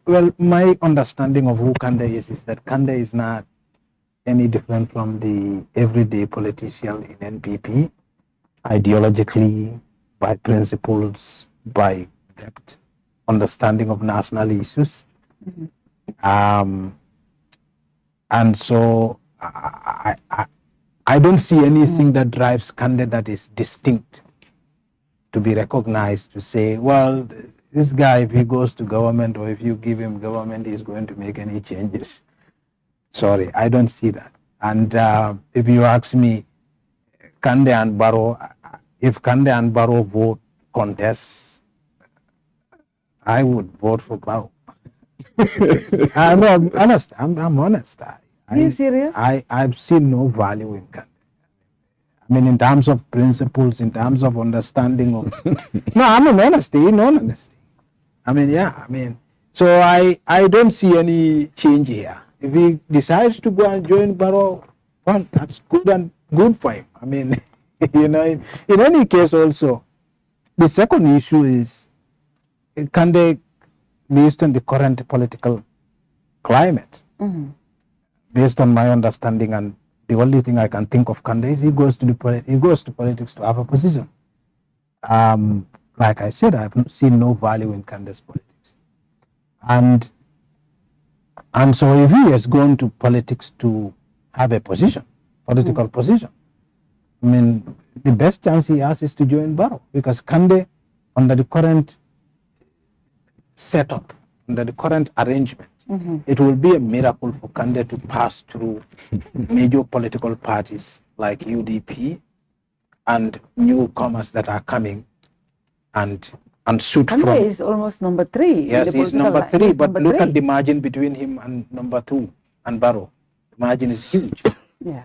Well, my understanding of who Kandeh is that Kandeh is not any different from the everyday politician in NPP, ideologically, by principles, by depth, understanding of national issues. Um, and so I don't see anything that drives Kandeh that is distinct to be recognized to say, well, this guy, if he goes to government or if you give him government, he's going to make any changes. Sorry, I don't see that. And if you ask me, Kandeh and Barrow, if Kandeh and Barrow vote contest, I would vote for Barrow. I'm honest. I'm honest. Are you serious? I've seen no value in Kandeh. I mean, in terms of principles, in terms of understanding of. No, I'm in honesty, in all honesty. I mean, yeah, I mean, so I don't see any change here. If he decides to go and join Barrow, well, that's good and good for him. I mean, you know, in any case also, the second issue is, Kandeh, based on the current political climate, based on my understanding, and the only thing I can think of Kandeh is he goes to politics to have a position. Like I said, I've seen no value in Kandeh's politics. And so if he has gone to politics to have a position, political position, I mean, the best chance he has is to join Barrow, because Kandeh, under the current setup, under the current arrangement, it will be a miracle for Kandeh to pass through major political parties like UDP and newcomers that are coming and shoot Kandeh from. is almost number 3. Yes, he's number 3, but look at the margin between him and number 2 and Barrow. The margin is huge. Yeah.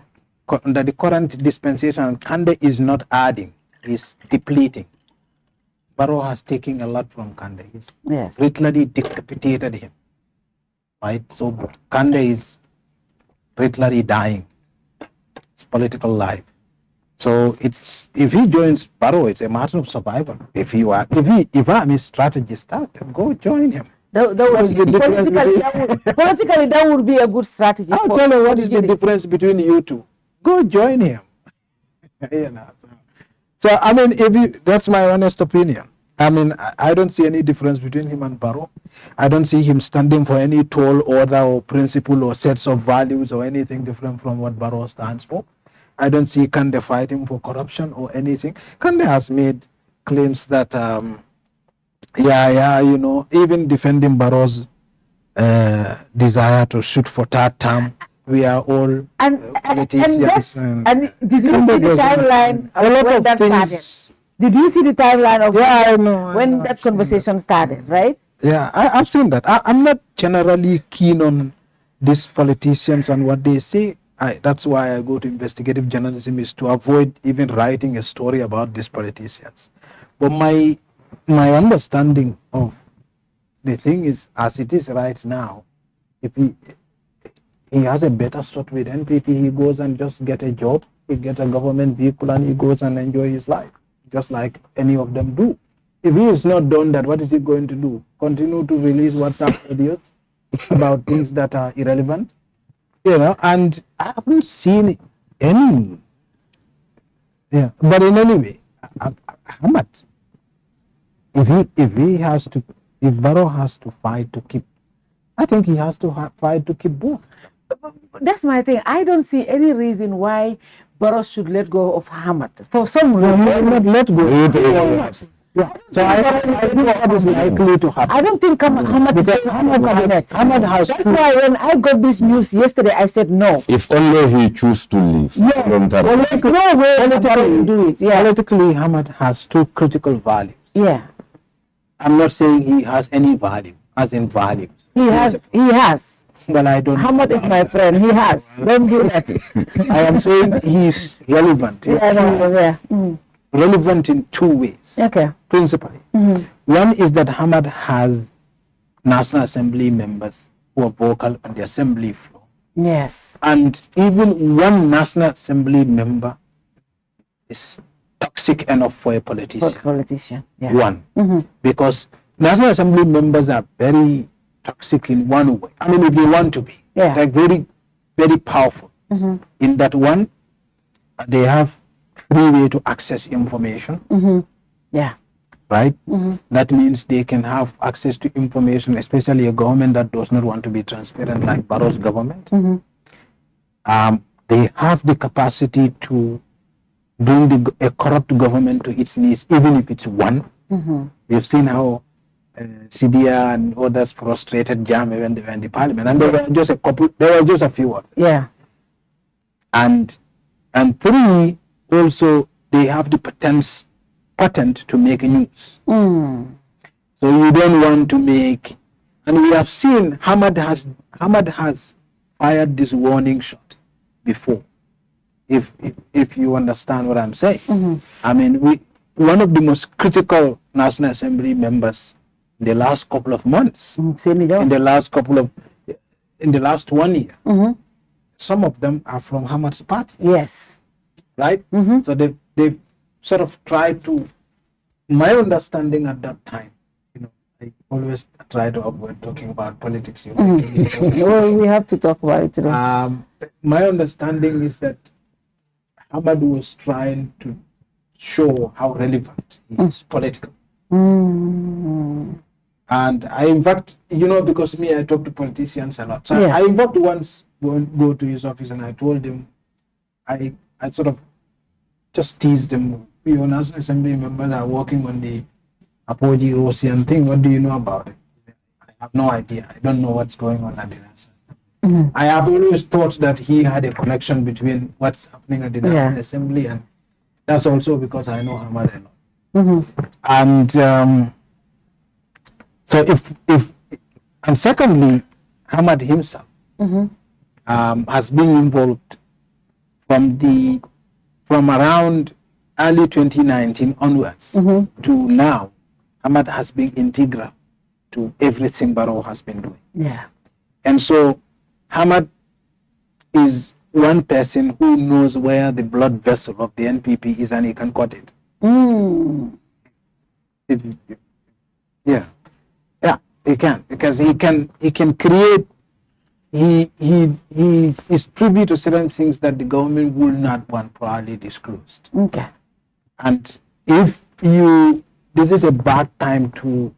Under the current dispensation, Kandeh is not adding, he's depleting. Barrow has taken a lot from Kandeh. He's literally decapitated him. Right? So Kandeh is literally dying. It's political life. So it's, if he joins Barrow, it's a matter of survival. If I'm his strategist, go join him. Politically, that would be a good strategy. I'll tell you what is the difference between you two. Go join him. You know, so I mean, that's my honest opinion. I mean, I don't see any difference between him and Barrow. I don't see him standing for any tall order or principle or sets of values or anything different from what Barrow stands for. I don't see Kandeh fighting for corruption or anything. Kandeh has made claims that, you know, even defending Barrow's desire to shoot for third term, we are all politicians. And did you see the timeline of when that started? Did you see the timeline of when that conversation started, right? Yeah, I've seen that. I'm not generally keen on these politicians and what they say. That's why I go to investigative journalism, is to avoid even writing a story about these politicians. But my understanding of the thing is, as it is right now, if he has a better shot with NPP, he goes and just get a job, he gets a government vehicle, and he goes and enjoy his life, just like any of them do. If he is not done that, what is he going to do? Continue to release WhatsApp videos about things that are irrelevant? You know, and I haven't seen any. Yeah, but in any way, Hammet, if Barrow has to fight to keep, I think he has to fight to keep both. That's my thing. I don't see any reason why Barrow should let go of Hammet. For some reason, not let go. Yeah. So I think that is likely to happen. I don't think Hammet is Hammet has. That's why when I got this news yesterday, I said no. If only he choose to leave. Yeah. There's no way politically do it. Yeah. Politically, Hammet has two critical values. Yeah. I'm not saying he has any value, as in values. He has. Well, I don't. Hammet is my friend. He has. Don't do that. I am saying he's relevant. Relevant in two ways. Okay. Principally. One is that Hammet has National Assembly members who are vocal on the assembly floor. Yes. And even one National Assembly member is toxic enough for a politician. For a politician. Yeah. One. Because National Assembly members are very toxic in one way. I mean, if they want to be, they're very, very powerful. In that one, they have free way to access information. Yeah. Right? That means they can have access to information, especially a government that does not want to be transparent, like Barrow's government. They have the capacity to bring a corrupt government to its knees, even if it's one. We've seen how Sidia and others frustrated Jammeh when they were in the parliament, and there were just a couple. There were just a few of them. Yeah. And three, also they have the patent to make news. So you don't want to make, and we have seen Hammet has fired this warning shot before. If you understand what I'm saying. I mean, one of the most critical National Assembly members in the last couple of months, in the last 1 year, some of them are from Hammet's party. Yes. Right? So they sort of tried to, my understanding at that time, I always try to avoid talking about politics. Well, we have to talk about it today. My understanding is that Hammet was trying to show how relevant he is politically. And I, in fact, because I talk to politicians a lot. So I in fact once go to his office and I told him, I sort of just teased him. National Assembly members are working on the Apogee Rosian thing. What do you know about it? I have no idea. I don't know what's going on at the National. I have always thought that he had a connection between what's happening at the National Assembly, and that's also because I know Hammet a lot. And so and secondly, Hammet himself has been involved from around early 2019 onwards to now. Hammet has been integral to everything Barrow has been doing. Yeah. And so Hammet is one person who knows where the blood vessel of the NPP is, and he can cut it. Yeah, he can, because he can create. He is privy to certain things that the government will not want properly disclosed. Okay. And if this is a bad time to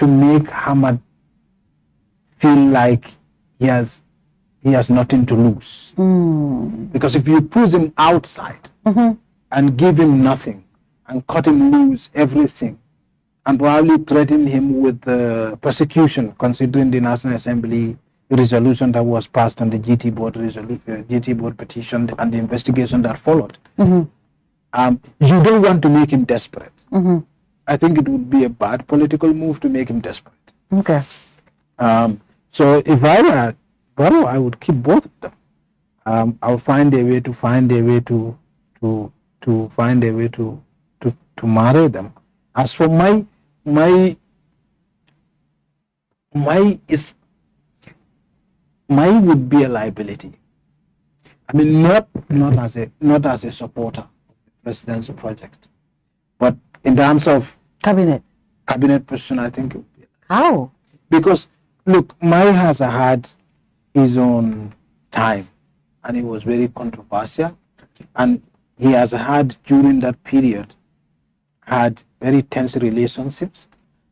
make Hammet feel like he has nothing to lose. Because if you push him outside and give him nothing and cut him loose everything and probably threaten him with persecution, considering the National Assembly resolution that was passed on the GT board petition and the investigation that followed, you don't want to make him desperate. I think it would be a bad political move to make him desperate. Okay. So if I were Barrow, I would keep both of them. I'll find a way to marry them. As for my would be a liability. I mean, not as a supporter of the president's project, but in terms of cabinet position, I think it would be. How? Because look, Mai has had his own time, and it was very controversial, and he has had during that period had very tense relationships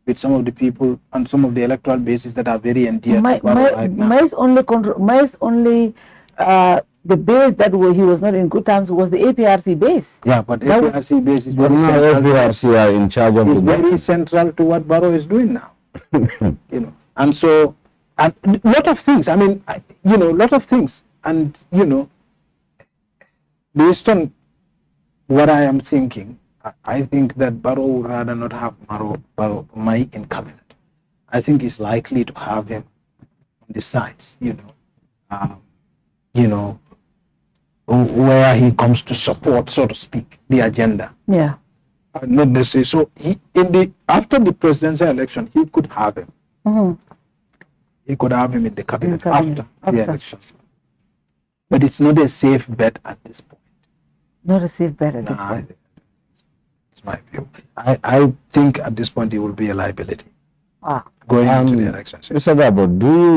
with some of the people and some of the electoral bases that are very endeared to Barrow right now. Mai's only the base that he was not in good terms was the APRC base. Yeah, but APRC base is very APRC are in charge of the very central to what Barrow is doing now. And so, and a lot of things. I mean, lot of things, and based on what I am thinking, I think that Barrow would rather not have Mai in cabinet. I think he's likely to have him on the sides, where he comes to support, so to speak, the agenda. Yeah. Not necessarily. So after the presidential election, he could have him. He could have him in the cabinet after the election. But it's not a safe bet at this point. Not a safe bet at this point. It's my view. I think at this point he will be a liability. going into the elections. Mr. Darboe, do you